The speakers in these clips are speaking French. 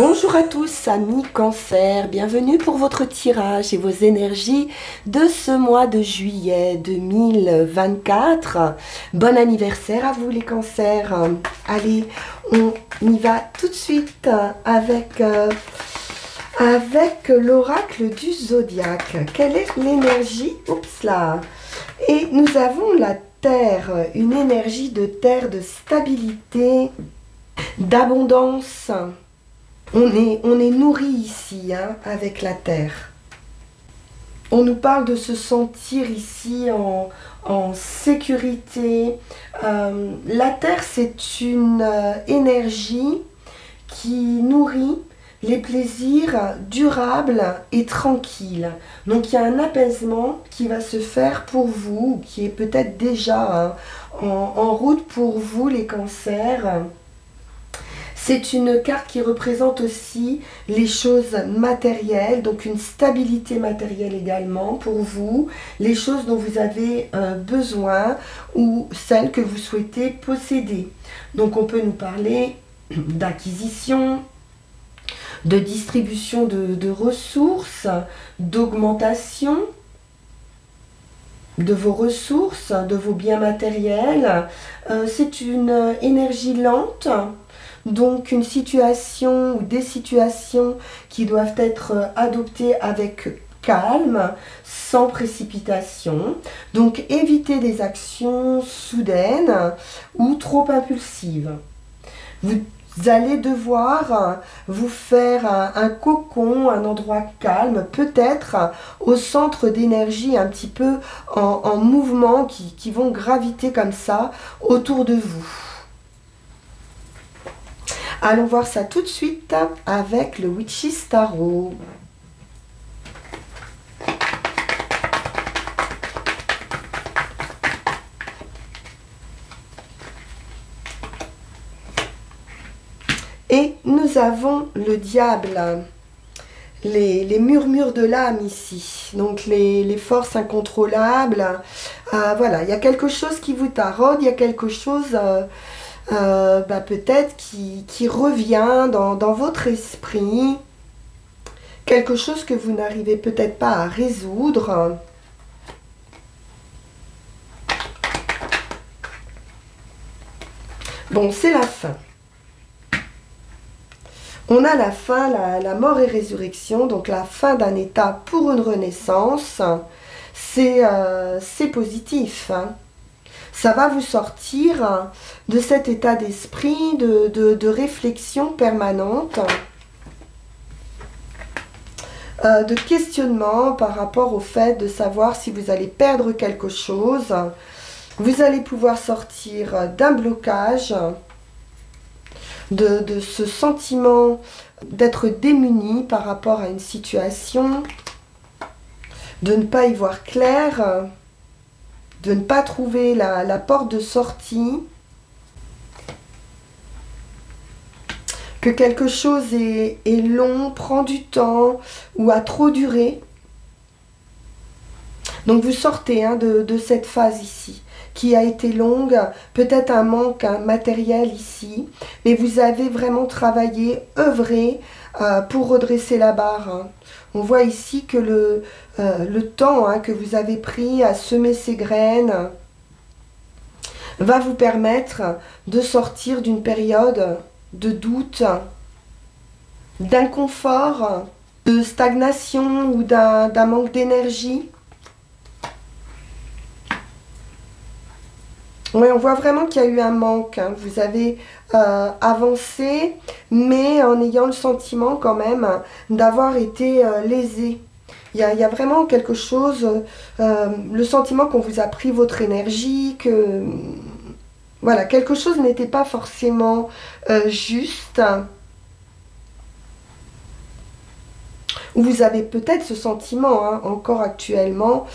Bonjour à tous amis Cancer, bienvenue pour votre tirage et vos énergies de ce mois de juillet 2024. Bon anniversaire à vous les Cancers. Allez, on y va tout de suite avec l'oracle du zodiaque. Quelle est l'énergie? Oups là. Et nous avons la terre, une énergie de terre, de stabilité, d'abondance. On est nourri ici, hein, avec la terre. On nous parle de se sentir ici en sécurité. La terre, c'est une énergie qui nourrit les plaisirs durables et tranquilles. Donc il y a un apaisement qui va se faire pour vous, qui est peut-être déjà en route pour vous les Cancers. C'est une carte qui représente aussi les choses matérielles, donc une stabilité matérielle également pour vous, les choses dont vous avez besoin ou celles que vous souhaitez posséder. Donc on peut nous parler d'acquisition, de distribution de ressources, d'augmentation de vos ressources, de vos biens matériels. C'est une énergie lente. Donc une situation ou des situations qui doivent être adoptées avec calme, sans précipitation. Donc évitez des actions soudaines ou trop impulsives. Vous allez devoir vous faire un cocon, un endroit calme, peut-être au centre d'énergie un petit peu en mouvement qui vont graviter comme ça autour de vous. Allons voir ça tout de suite avec le Witch's Tarot. Et nous avons le diable, les murmures de l'âme ici, donc les forces incontrôlables. Voilà, il y a quelque chose qui vous taraude, il y a quelque chose... peut-être qui revient dans votre esprit, quelque chose que vous n'arrivez peut-être pas à résoudre. Bon, c'est la fin. On a la fin, la mort et résurrection, donc la fin d'un état pour une renaissance. C'est positif, hein. Ça va vous sortir de cet état d'esprit, de réflexion permanente, de questionnement par rapport au fait de savoir si vous allez perdre quelque chose. Vous allez pouvoir sortir d'un blocage, de ce sentiment d'être démuni par rapport à une situation, de ne pas y voir clair, de ne pas trouver la porte de sortie, que quelque chose est long, prend du temps ou a trop duré. Donc vous sortez de cette phase ici, qui a été longue, peut-être un manque matériel ici, mais vous avez vraiment travaillé, œuvré pour redresser la barre. On voit ici que le temps que vous avez pris à semer ces graines va vous permettre de sortir d'une période de doute, d'inconfort, de stagnation ou d'un manque d'énergie. Oui, on voit vraiment qu'il y a eu un manque. Vous avez avancé, mais en ayant le sentiment quand même d'avoir été lésé. Il y a vraiment quelque chose, le sentiment qu'on vous a pris votre énergie, que voilà, quelque chose n'était pas forcément juste. Ou vous avez peut-être ce sentiment, encore actuellement,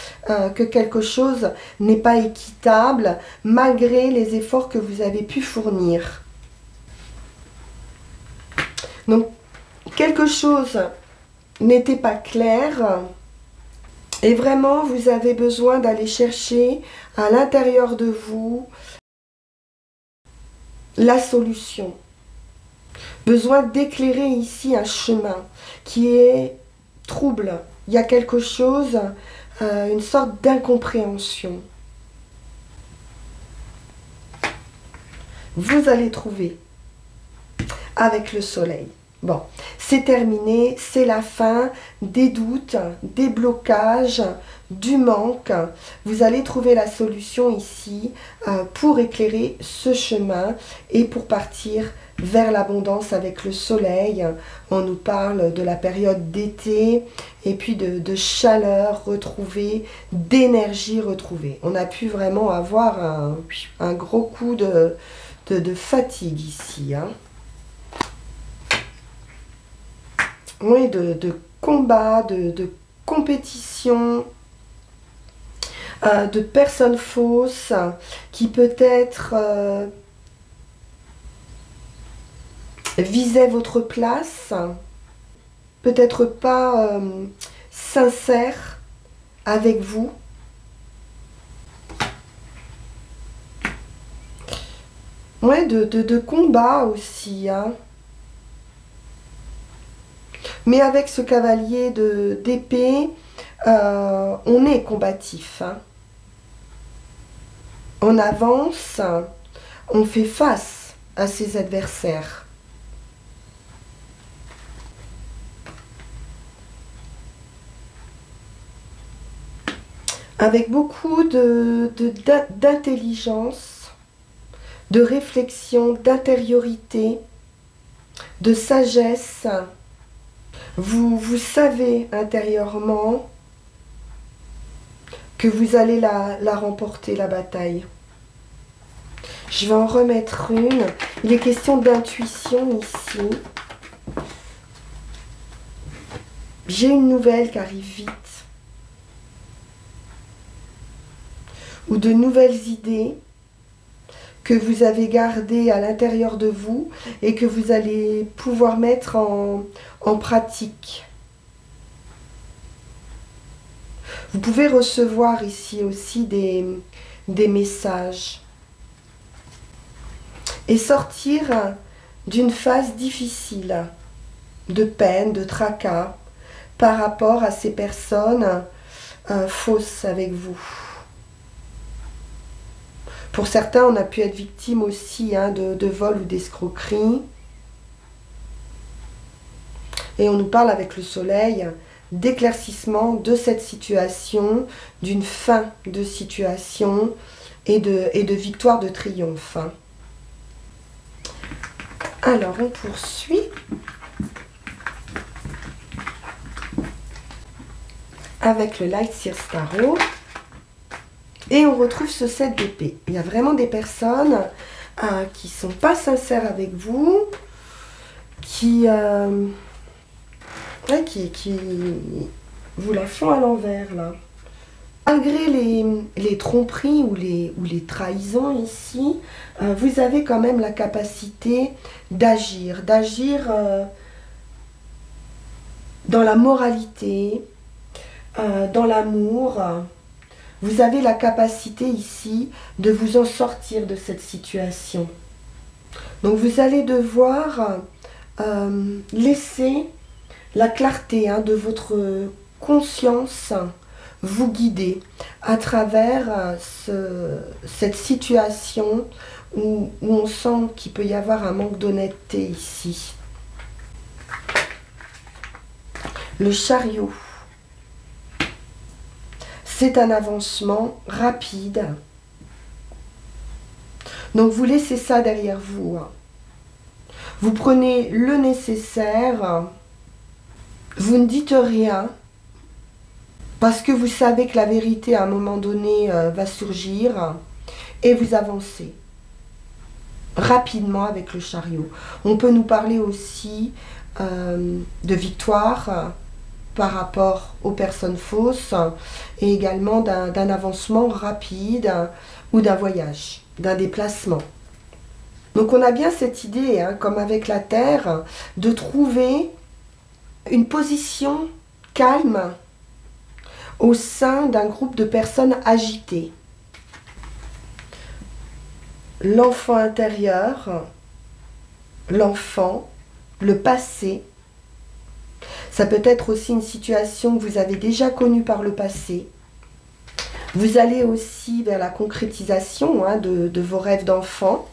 que quelque chose n'est pas équitable, malgré les efforts que vous avez pu fournir. Donc, quelque chose n'était pas clair, et vraiment, vous avez besoin d'aller chercher à l'intérieur de vous la solution. Besoin d'éclairer ici un chemin qui est trouble. Il y a quelque chose, une sorte d'incompréhension. Vous allez trouver avec le soleil. Bon, c'est terminé, c'est la fin des doutes, des blocages, du manque. Vous allez trouver la solution ici pour éclairer ce chemin et pour partir vers l'abondance avec le soleil. On nous parle de la période d'été et puis de chaleur retrouvée, d'énergie retrouvée. On a pu vraiment avoir un gros coup de fatigue ici, hein. Oui, de combat, de compétition, de personnes fausses qui peut-être visaient votre place, peut-être pas sincères avec vous. Ouais, de combat aussi, hein. Mais avec ce cavalier d'épée, on est combatif, hein. On avance, on fait face à ses adversaires. Avec beaucoup d'intelligence, de réflexion, d'intériorité, de sagesse. Vous savez intérieurement que vous allez la remporter, la bataille. Je vais en remettre une. Il est question d'intuition ici. J'ai une nouvelle qui arrive vite. Ou de nouvelles idées que vous avez gardées à l'intérieur de vous et que vous allez pouvoir mettre en pratique. Vous pouvez recevoir ici aussi des messages et sortir d'une phase difficile, de peine, de tracas par rapport à ces personnes fausses avec vous. Pour certains, on a pu être victime aussi, hein, de vol ou d'escroquerie. Et on nous parle avec le soleil d'éclaircissement de cette situation, d'une fin de situation et de victoire, de triomphe. Alors, on poursuit avec le Light Seers Tarot. Et on retrouve ce 7 d'épée. Il y a vraiment des personnes qui ne sont pas sincères avec vous, qui vous la font à l'envers, là. Malgré les tromperies ou les trahisons ici, vous avez quand même la capacité d'agir dans la moralité, dans l'amour. Vous avez la capacité ici de vous en sortir de cette situation. Donc vous allez devoir laisser la clarté, hein, de votre conscience vous guider à travers cette situation où on sent qu'il peut y avoir un manque d'honnêteté ici. Le chariot. C'est un avancement rapide. Donc vous laissez ça derrière vous. Vous prenez le nécessaire. Vous ne dites rien. Parce que vous savez que la vérité à un moment donné va surgir. Et vous avancez rapidement avec le chariot. On peut nous parler aussi de victoire par rapport aux personnes fausses et également d'un avancement rapide ou d'un voyage, d'un déplacement. Donc on a bien cette idée, hein, comme avec la Terre, de trouver une position calme au sein d'un groupe de personnes agitées. L'enfant intérieur l'enfant, le passé. Ça peut être aussi une situation que vous avez déjà connue par le passé. Vous allez aussi vers la concrétisation de vos rêves d'enfant.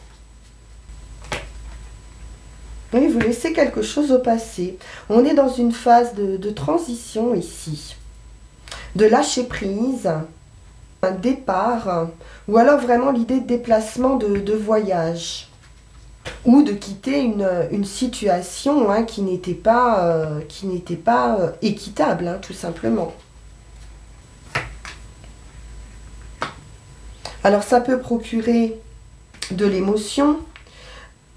Oui, vous laissez quelque chose au passé. On est dans une phase de transition ici. De lâcher prise, un départ, ou alors vraiment l'idée de déplacement de voyage. Ou de quitter une situation qui n'était pas, équitable, tout simplement. Alors ça peut procurer de l'émotion.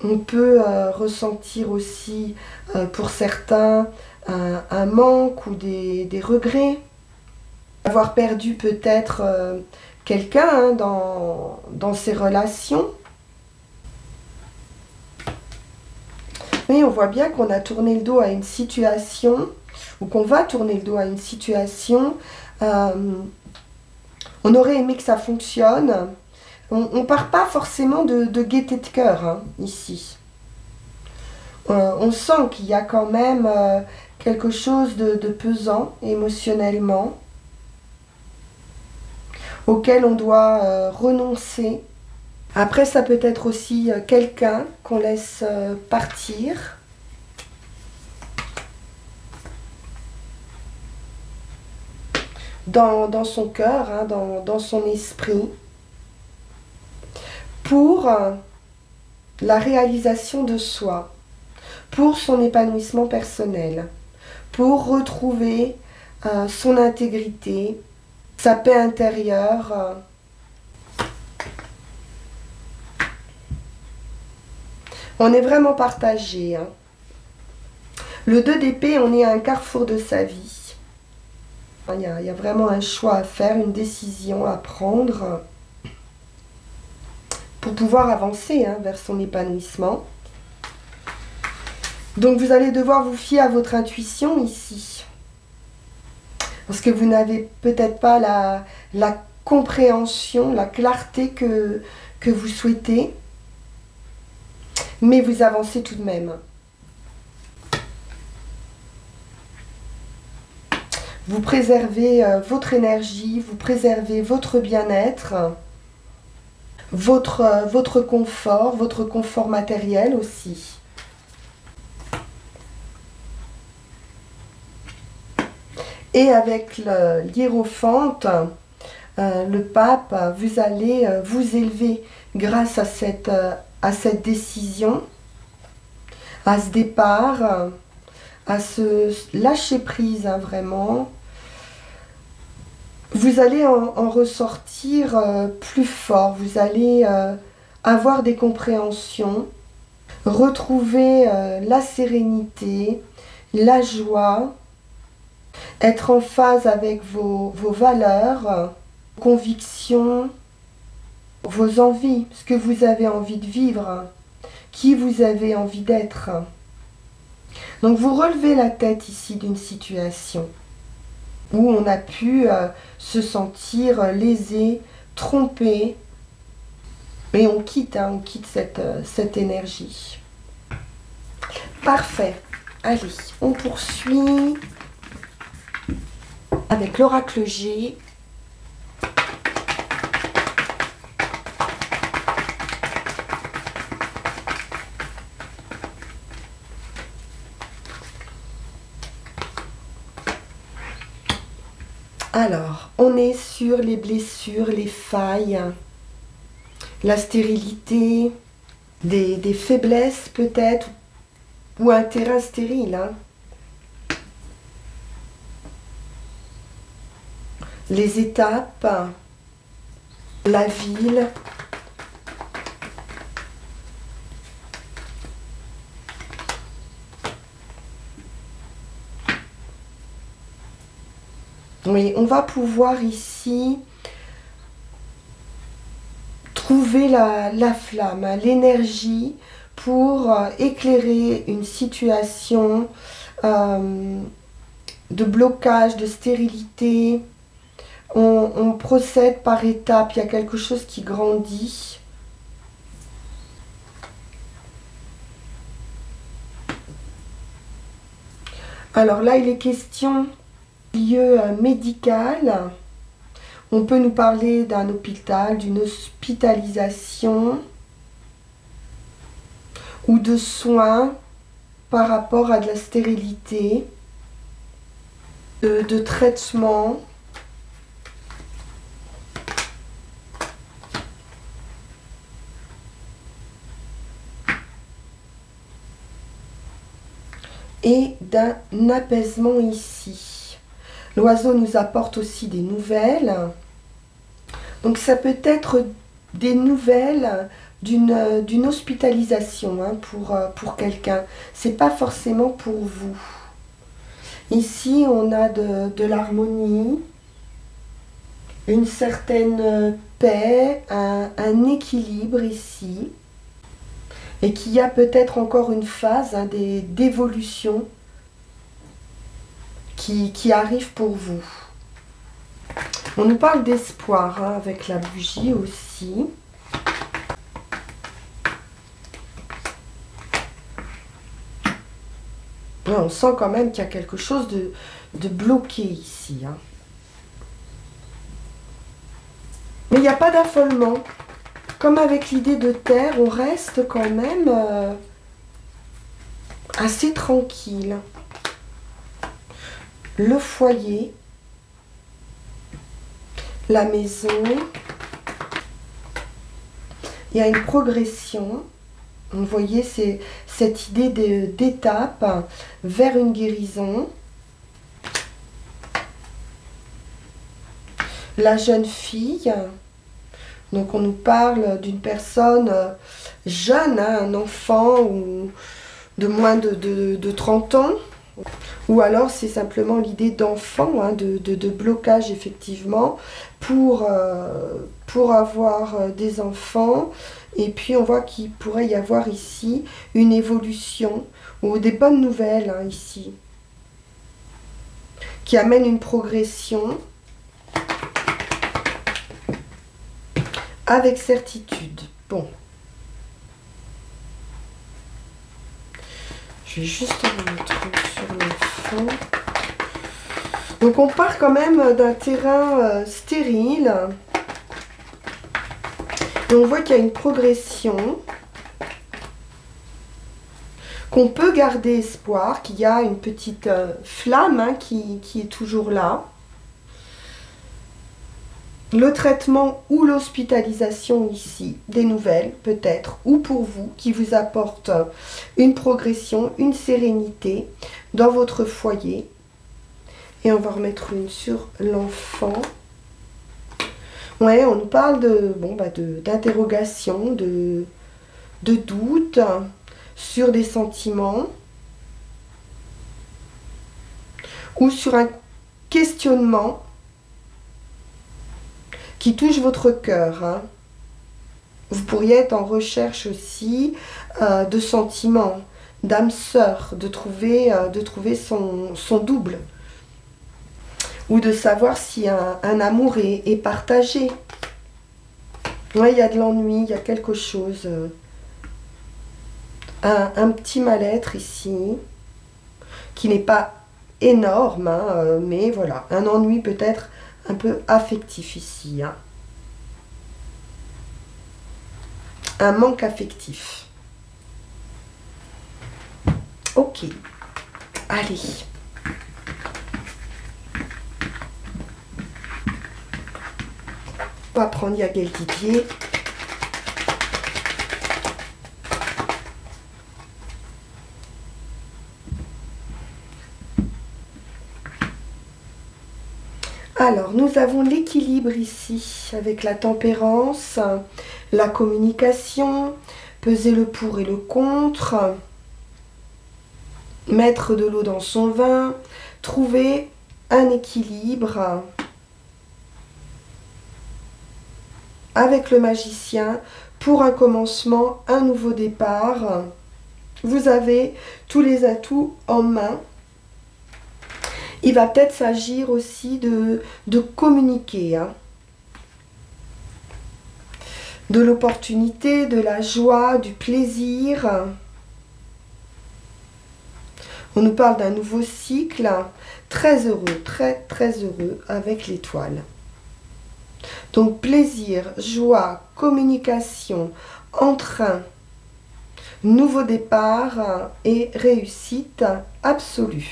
On peut ressentir aussi, pour certains, un manque ou des regrets. Avoir perdu peut-être quelqu'un dans ses relations. Mais on voit bien qu'on a tourné le dos à une situation, ou qu'on va tourner le dos à une situation. On aurait aimé que ça fonctionne. On ne part pas forcément de gaieté de cœur, ici. On sent qu'il y a quand même quelque chose de pesant émotionnellement, auquel on doit renoncer. Après, ça peut être aussi quelqu'un qu'on laisse partir. Dans son cœur, dans son esprit, pour la réalisation de soi, pour son épanouissement personnel, pour retrouver son intégrité, sa paix intérieure. On est vraiment partagé. Le 2 d'épée, on est à un carrefour de sa vie. Il y a vraiment un choix à faire, une décision à prendre pour pouvoir avancer vers son épanouissement. Donc vous allez devoir vous fier à votre intuition ici. Parce que vous n'avez peut-être pas la compréhension, la clarté que vous souhaitez. Mais vous avancez tout de même. Vous préservez votre énergie, vous préservez votre bien-être, votre confort matériel aussi. Et avec l'hiérophante, le pape, vous allez vous élever grâce à cette décision, à ce départ, à ce lâcher prise, vraiment. Vous allez en ressortir plus fort, vous allez avoir des compréhensions, retrouver la sérénité, la joie, être en phase avec vos valeurs, convictions, vos envies, ce que vous avez envie de vivre, qui vous avez envie d'être. Donc vous relevez la tête ici d'une situation où on a pu se sentir lésé, trompé, et on quitte cette énergie. Parfait. Allez, on poursuit avec l'oracle G. Alors, on est sur les blessures, les failles, la stérilité, des faiblesses peut-être, ou un terrain stérile. Les étapes, la ville. Oui, on va pouvoir ici trouver la flamme, l'énergie pour éclairer une situation de blocage, de stérilité. On procède par étapes, il y a quelque chose qui grandit. Alors là, il est question de lieu médical. On peut nous parler d'un hôpital, d'une hospitalisation ou de soins par rapport à de la stérilité, de traitement. Et d'un apaisement ici. L'oiseau nous apporte aussi des nouvelles. Donc ça peut être des nouvelles d'une hospitalisation hein, pour quelqu'un. C'est pas forcément pour vous. Ici, on a de l'harmonie, une certaine paix, un équilibre ici. Et qu'il y a peut-être encore une phase hein, d'évolution qui arrive pour vous. On nous parle d'espoir hein, avec la bougie aussi. Ouais, on sent quand même qu'il y a quelque chose de bloqué ici. Hein. Mais il n'y a pas d'affolement. Comme avec l'idée de terre, on reste quand même assez tranquille. Le foyer, la maison, il y a une progression. Vous voyez, c'est cette idée d'étape vers une guérison. La jeune fille... Donc on nous parle d'une personne jeune, hein, un enfant ou de moins de 30 ans. Ou alors c'est simplement l'idée d'enfant, hein, de blocage effectivement pour avoir des enfants. Et puis on voit qu'il pourrait y avoir ici une évolution ou des bonnes nouvelles hein, ici. Qui amènent une progression. Avec certitude. Bon. Je vais juste enlever un truc sur le fond. Donc on part quand même d'un terrain stérile. Et on voit qu'il y a une progression. Qu'on peut garder espoir, qu'il y a une petite flamme hein, qui est toujours là. Le traitement ou l'hospitalisation ici, des nouvelles peut-être, ou pour vous, qui vous apporte une progression, une sérénité dans votre foyer. Et on va remettre une sur l'enfant. Ouais, on nous parle d'interrogation, de doute sur des sentiments ou sur un questionnement qui touche votre cœur. Hein. Vous pourriez être en recherche aussi de sentiments, d'âme sœur, de trouver son double. Ou de savoir si un amour est partagé. Oui, il y a de l'ennui, il y a quelque chose. Un petit mal-être ici, qui n'est pas énorme, hein, mais voilà, un ennui peut-être un peu affectif ici. Hein. Un manque affectif. Ok. Allez. On va prendre Yaguel Didier. Alors, nous avons l'équilibre ici, avec la tempérance, la communication, peser le pour et le contre, mettre de l'eau dans son vin, trouver un équilibre avec le magicien pour un commencement, un nouveau départ. Vous avez tous les atouts en main. Il va peut-être s'agir aussi de communiquer, hein. De l'opportunité, de la joie, du plaisir. On nous parle d'un nouveau cycle, très heureux, très heureux avec l'étoile. Donc plaisir, joie, communication, entrain, nouveau départ et réussite absolue.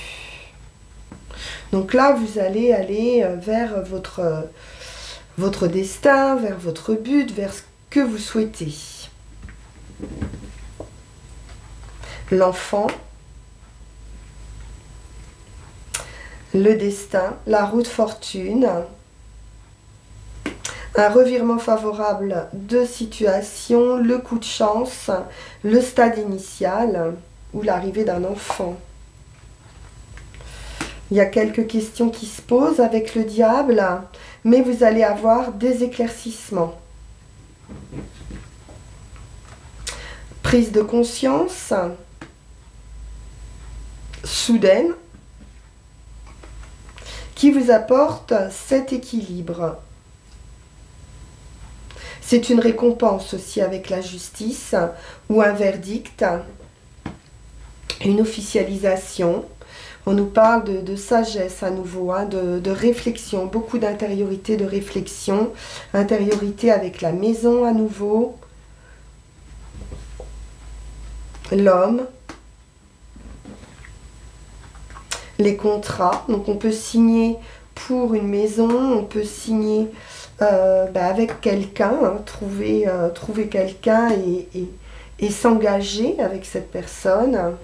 Donc là, vous allez aller vers votre destin, vers votre but, vers ce que vous souhaitez. L'enfant, le destin, la roue de fortune, un revirement favorable de situation, le coup de chance, le stade initial ou l'arrivée d'un enfant. Il y a quelques questions qui se posent avec le diable, mais vous allez avoir des éclaircissements. Prise de conscience soudaine qui vous apporte cet équilibre. C'est une récompense aussi avec la justice ou un verdict, une officialisation. On nous parle de sagesse à nouveau, hein, de réflexion, beaucoup d'intériorité, de réflexion, intériorité avec la maison à nouveau, l'homme, les contrats. Donc on peut signer pour une maison, on peut signer avec quelqu'un, hein, trouver quelqu'un et s'engager avec cette personne.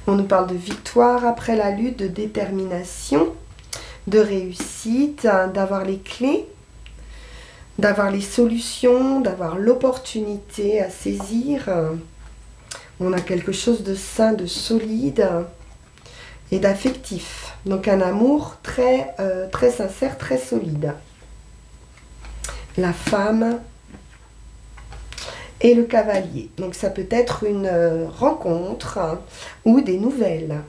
On nous parle de victoire après la lutte, de détermination, de réussite, d'avoir les clés, d'avoir les solutions, d'avoir l'opportunité à saisir. On a quelque chose de sain, de solide et d'affectif. Donc un amour très sincère, très solide. La femme et le cavalier. Donc ça peut être une rencontre ou des nouvelles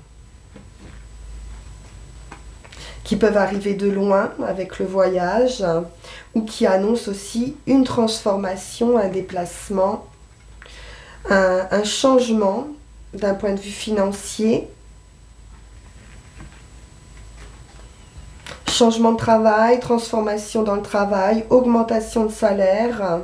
qui peuvent arriver de loin avec le voyage ou qui annoncent aussi une transformation, un déplacement, un changement d'un point de vue financier. Changement de travail, transformation dans le travail, augmentation de salaire.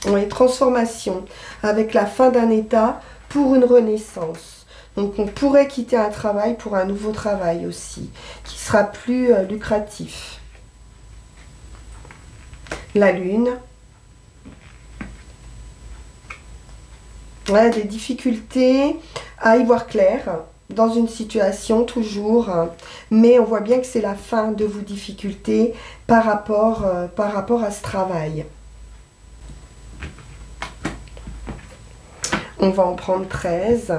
Oui, transformation avec la fin d'un état pour une renaissance. Donc on pourrait quitter un travail pour un nouveau travail aussi, qui sera plus lucratif. La lune. Ouais, des difficultés à y voir clair. Dans une situation toujours, mais on voit bien que c'est la fin de vos difficultés par rapport à ce travail. On va en prendre 13.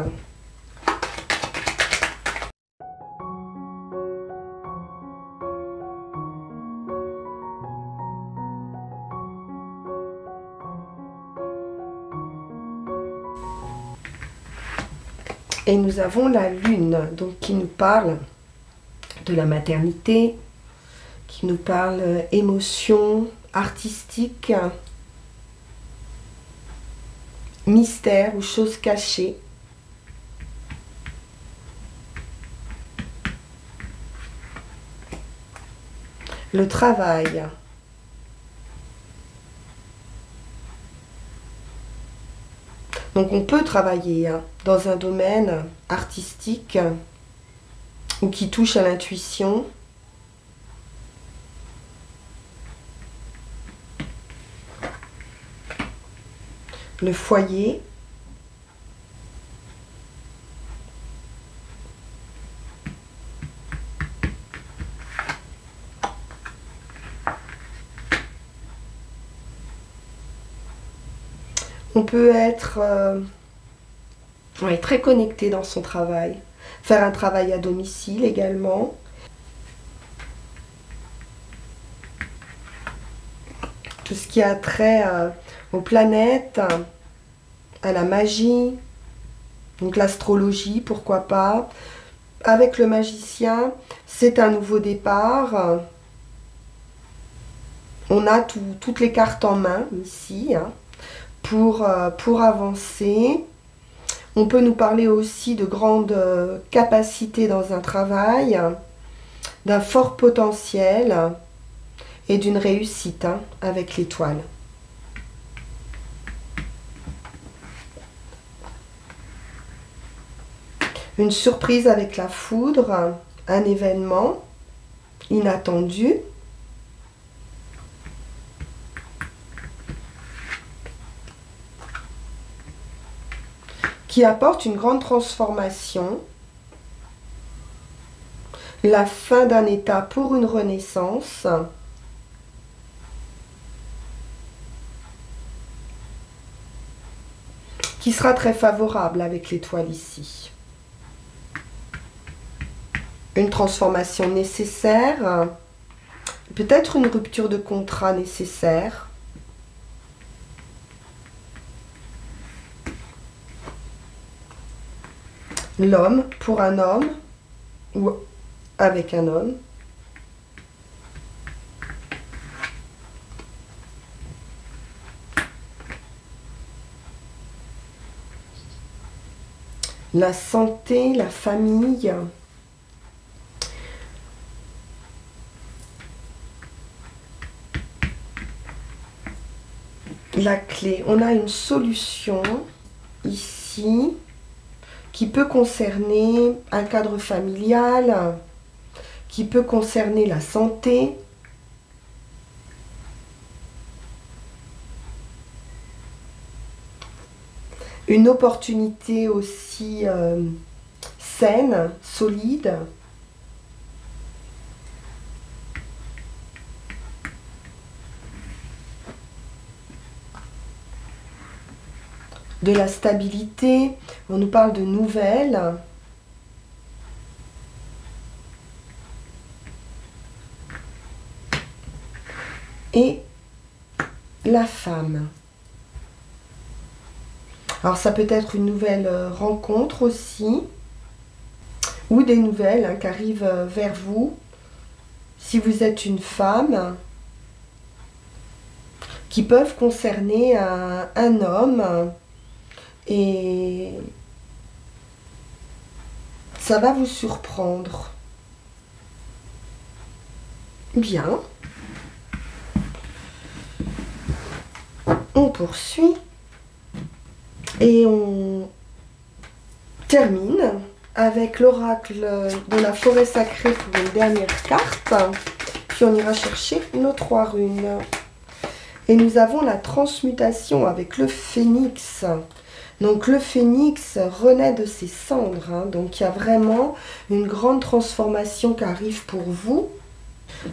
Et nous avons la lune, donc qui nous parle de la maternité, qui nous parle émotion, artistique, mystère ou choses cachées. Le travail. Donc on peut travailler dans un domaine artistique ou qui touche à l'intuition. Le foyer. On peut être très connecté dans son travail. Faire un travail à domicile également. Tout ce qui a trait aux planètes, à la magie, donc l'astrologie, pourquoi pas. Avec le magicien, c'est un nouveau départ. On a toutes les cartes en main ici, pour avancer. On peut nous parler aussi de grandes capacités dans un travail, d'un fort potentiel et d'une réussite hein, avec l'étoile. Une surprise avec la foudre, un événement inattendu. Qui apporte une grande transformation, la fin d'un état pour une renaissance, qui sera très favorable avec l'étoile ici. Une transformation nécessaire, peut-être une rupture de contrat nécessaire. L'homme pour un homme ou avec un homme. La santé, la famille. La clé. On a une solution ici qui peut concerner un cadre familial, qui peut concerner la santé. Une opportunité aussi saine, solide. De la stabilité, on nous parle de nouvelles. Et la femme. Alors ça peut être une nouvelle rencontre aussi, ou des nouvelles hein, qui arrivent vers vous. Si vous êtes une femme, qui peuvent concerner un homme. Et ça va vous surprendre. Bien. On poursuit. Et on termine avec l'oracle de la forêt sacrée pour une dernière carte. Puis on ira chercher nos 3 runes. Et nous avons la transmutation avec le phénix. Donc le phénix renaît de ses cendres, hein. Donc il y a vraiment une grande transformation qui arrive pour vous.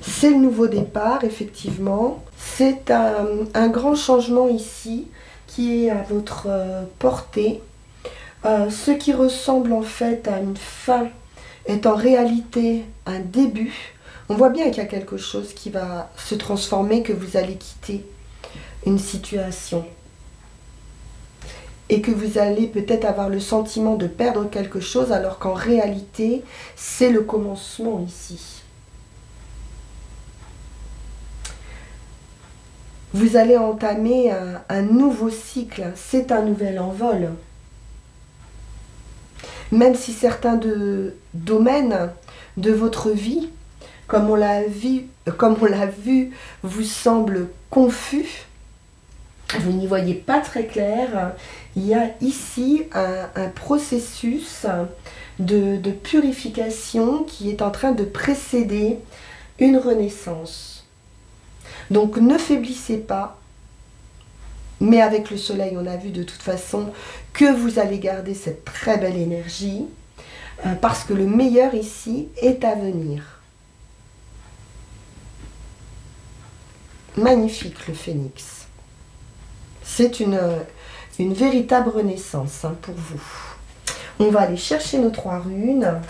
C'est le nouveau départ, effectivement. C'est un grand changement ici qui est à votre portée. Ce qui ressemble en fait à une fin est en réalité un début. On voit bien qu'il y a quelque chose qui va se transformer, que vous allez quitter une situation. Et que vous allez peut-être avoir le sentiment de perdre quelque chose alors qu'en réalité, c'est le commencement ici. Vous allez entamer un nouveau cycle, c'est un nouvel envol. Même si certains domaines de votre vie, comme on l'a vu, vous semblent confus, vous n'y voyez pas très clair, il y a ici un processus de purification qui est en train de précéder une renaissance. Donc ne faiblissez pas, mais avec le soleil, on a vu de toute façon que vous allez garder cette très belle énergie, parce que le meilleur ici est à venir. Magnifique le phénix. C'est une véritable renaissance hein, pour vous. On va aller chercher nos 3 runes.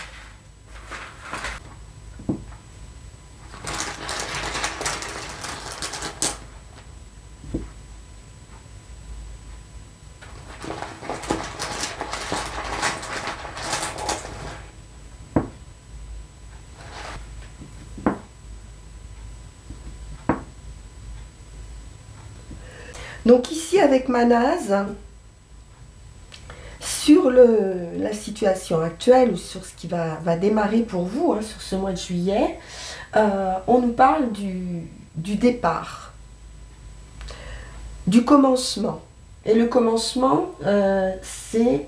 Donc ici avec Manaz, sur la situation actuelle ou sur ce qui va démarrer pour vous, hein, sur ce mois de juillet, on nous parle du départ, du commencement. Et le commencement, c'est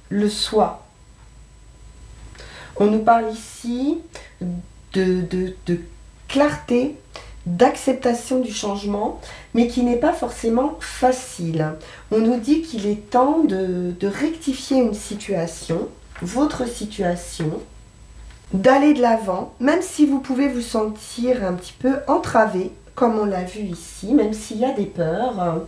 le soi. On nous parle ici de clarté, d'acceptation du changement, mais qui n'est pas forcément facile. On nous dit qu'il est temps de rectifier une situation, votre situation, d'aller de l'avant, même si vous pouvez vous sentir un petit peu entravé, comme on l'a vu ici, même s'il y a des peurs.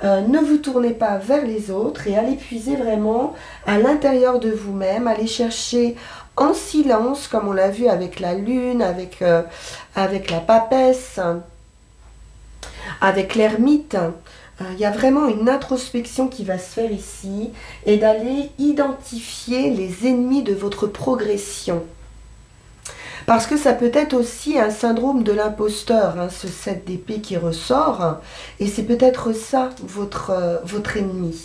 Ne vous tournez pas vers les autres et allez puiser vraiment à l'intérieur de vous-même, allez chercher en silence, comme on l'a vu avec la lune, avec la papesse, avec l'ermite. Il y a vraiment une introspection qui va se faire ici et d'aller identifier les ennemis de votre progression. Parce que ça peut être aussi un syndrome de l'imposteur, hein, ce 7 d'épée qui ressort. Et c'est peut-être ça, votre ennemi.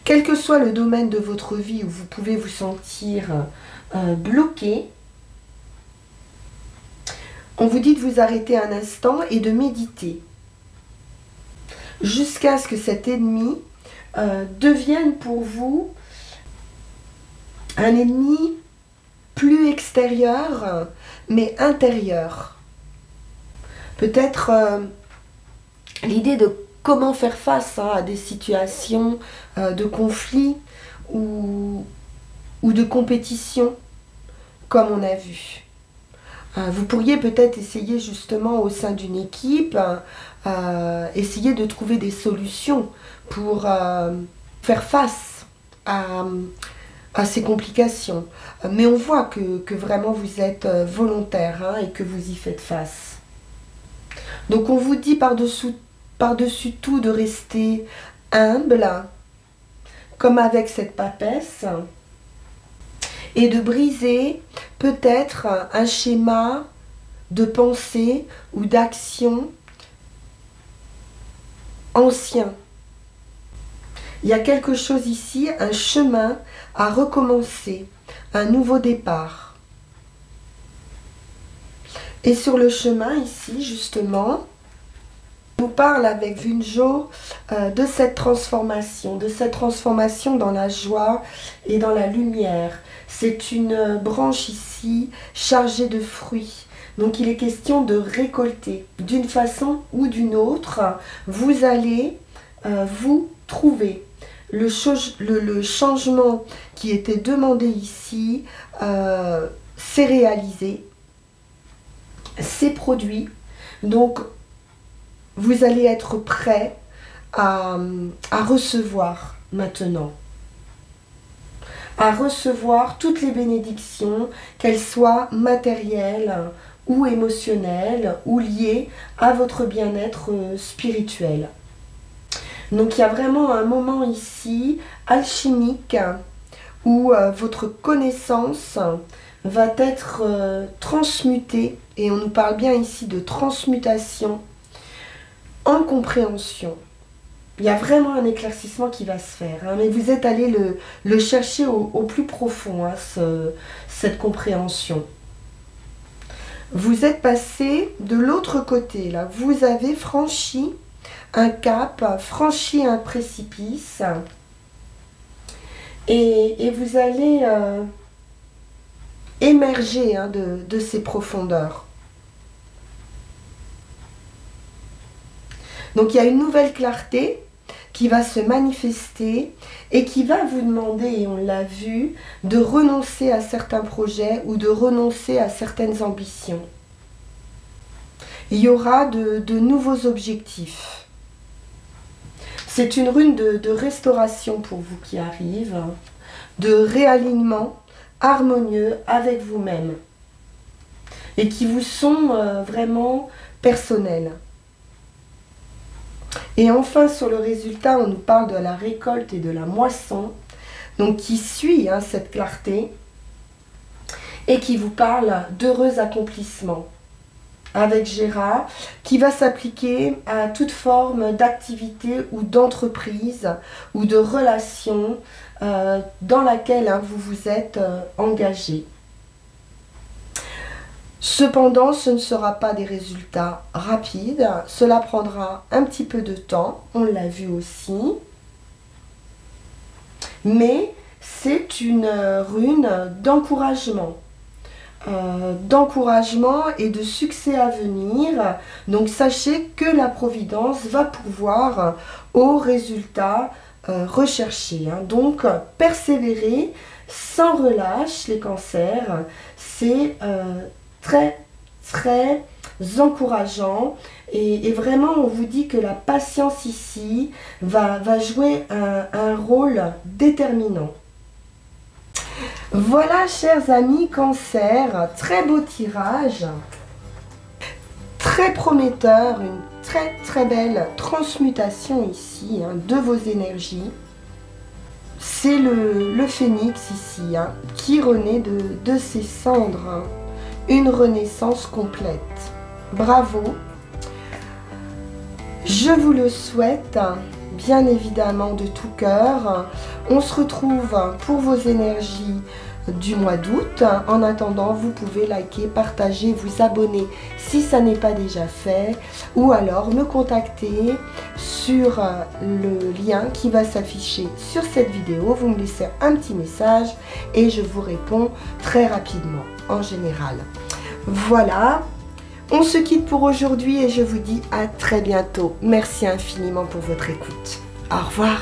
Quel que soit le domaine de votre vie où vous pouvez vous sentir bloqué, on vous dit de vous arrêter un instant et de méditer. Jusqu'à ce que cet ennemi devienne pour vous un ennemi plus extérieur, mais intérieur. Peut-être l'idée de comment faire face à des situations de conflit ou de compétition, comme on a vu. Vous pourriez peut-être essayer justement au sein d'une équipe, essayer de trouver des solutions pour faire face à ces complications. Mais on voit que vraiment vous êtes volontaire, hein, et que vous y faites face. Donc on vous dit par-dessus tout de rester humble, comme avec cette papesse, et de briser peut-être un schéma de pensée ou d'action ancien. Il y a quelque chose ici, un chemin à recommencer, un nouveau départ. Et sur le chemin ici, justement, on nous parle avec Vunjo de cette transformation dans la joie et dans la lumière. C'est une branche ici chargée de fruits. Donc il est question de récolter. D'une façon ou d'une autre, vous allez vous trouver. Le changement qui était demandé ici s'est réalisé, s'est produit. Donc vous allez être prêt à recevoir maintenant. À recevoir toutes les bénédictions, qu'elles soient matérielles ou émotionnelles ou liées à votre bien-être spirituel. Donc il y a vraiment un moment ici alchimique où votre connaissance va être transmutée, et on nous parle bien ici de transmutation en compréhension. Il y a vraiment un éclaircissement qui va se faire, hein, mais vous êtes allé le chercher au plus profond, hein, cette compréhension. Vous êtes passé de l'autre côté, là. Vous avez franchi un cap, franchi un précipice, et vous allez émerger, hein, de ces profondeurs. Donc il y a une nouvelle clarté qui va se manifester et qui va vous demander, et on l'a vu, de renoncer à certains projets ou de renoncer à certaines ambitions. Il y aura de nouveaux objectifs. C'est une rune de restauration pour vous qui arrive, de réalignement harmonieux avec vous-même et qui vous sont vraiment personnels. Et enfin, sur le résultat, on nous parle de la récolte et de la moisson, donc qui suit, hein, cette clarté, et qui vous parle d'heureux accomplissements. avec Gérard, qui va s'appliquer à toute forme d'activité ou d'entreprise ou de relation dans laquelle vous vous êtes engagé. Cependant, ce ne sera pas des résultats rapides, cela prendra un petit peu de temps, on l'a vu aussi, mais c'est une rune d'encouragement. Et de succès à venir. Donc sachez que la Providence va pourvoir aux résultats recherchés. Donc persévérer sans relâche les cancers, c'est très encourageant et vraiment on vous dit que la patience ici va jouer un rôle déterminant. Voilà, chers amis Cancer, très beau tirage, très prometteur, une très belle transmutation ici de vos énergies. C'est le phénix ici qui renaît de ses cendres, une renaissance complète. Bravo, je vous le souhaite. Bien évidemment de tout cœur. On se retrouve pour vos énergies du mois d'août. En attendant, vous pouvez liker, partager, vous abonner si ça n'est pas déjà fait, ou alors me contacter sur le lien qui va s'afficher sur cette vidéo. Vous me laissez un petit message et je vous réponds très rapidement en général. Voilà. On se quitte pour aujourd'hui et je vous dis à très bientôt. Merci infiniment pour votre écoute. Au revoir.